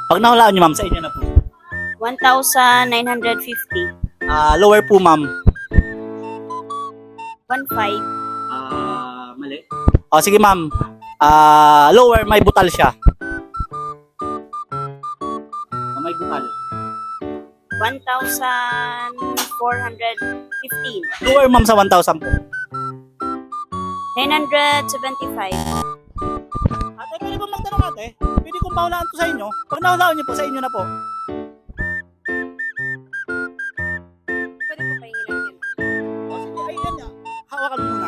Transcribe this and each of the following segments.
Pag nahulaan nyo, ma'am, sa inyo na po. 1,950. Lower po, ma'am. 1,500. Mali. O, sige, ma'am. Lower, may butal siya. May butal. 1,415. Lower, ma'am, sa 1,000 po. 975. Ate, pwede po magtanong, ate? Pwede kong mahulaan to sa inyo? Pag nahulaan nyo po, sa inyo na po. Pwede po kayo lang yun. O, sige, ay, yan nga. Hawakan mo muna.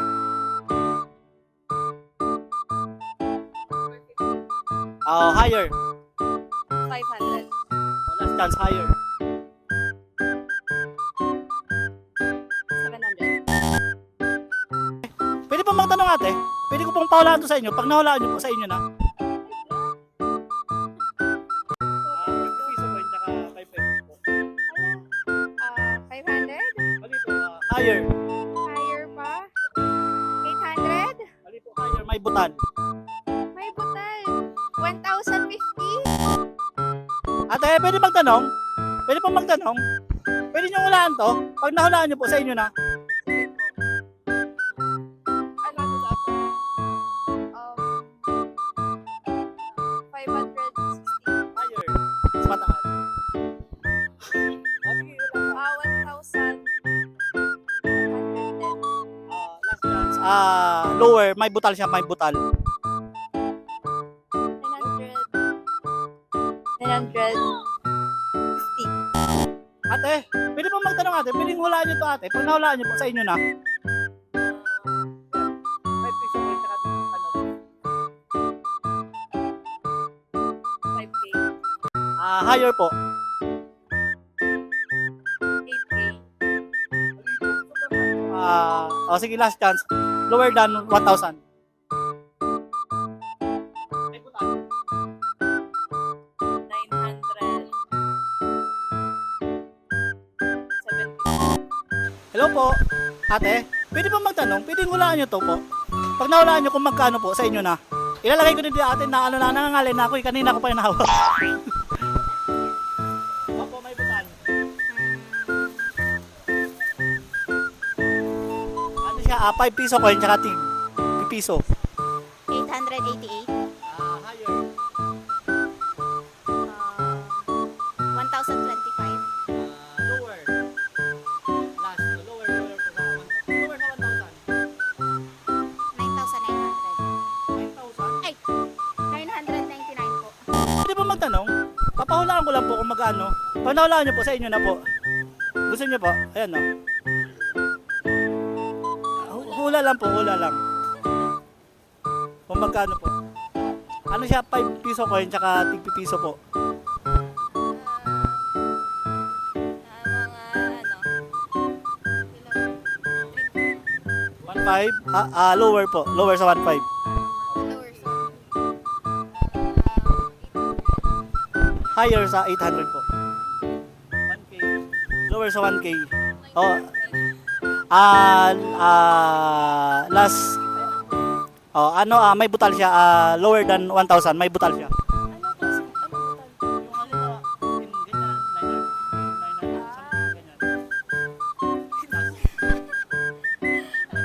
Higher. 500. Last chance, higher. 700. Pwede po magtanong, ate? Pwede ko pong pahulaan to sa inyo? Pag nahulaan nyo po, sa inyo na. Ah, 500? Higher. Higher pa? 800? Mali po, higher. May butal. May butal. 1,050? Ate, pwede magtanong? Pwede po magtanong? Pwede nyo hulaan to? Pag nahulaan nyo po, sa inyo na. Ano ba ito? 560. Higher. Mas mataas. Sige, wala. 1,000. 110. Last chance. Lower. May butal siya. May butal. 950. Ate, pwede po magtanong, ate? Pwede hulaan nyo to, ate? Pag nahulaan nyo po, sa inyo na. 5 piso po yung ano. 5K. Higher po. 8K. Sige, last chance. Lower than 1,000. May butal. 900. 70. Hello po, ate. Pwede po magtanong? Pwede hulaan nyo to po. Pag nahulaan nyo kung magkano po, sa inyo na. Ilalagay ko din di ate na ano na nangangalay na ako. Kanina ko pa yung nahawak. Opo, may butal. Ano siya? 5 piso coin tsaka tig. 5 piso. 888. Higher. 1,025. Lower. Last. Lower po sa 1,000. Lower sa 9,900. 1,000. 9,000. Ay! 999 po. Pwede po magtanong? Papahulaan ko lang po kung magkano. Pag nahulaan nyo po, sa inyo na po. Gusto nyo po? Ayan no. Hula lang po, hula lang. Kung magkano po. Ano siya? 5 piso coin tsaka tig piso po. Mga 1.5? Lower po. Lower sa 1.5. lower sa Higher sa 800 po. 1K. Lower sa 1K. Oh. Last. May butal siya. Lower than 1,000. May butal siya.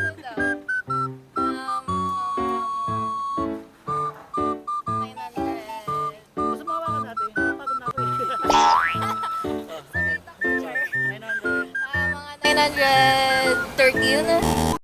ano daw? 900. Gusto mo hawakan natin? Napagod na ako eh. Sorry, doctor. 900. Mga 930 yun.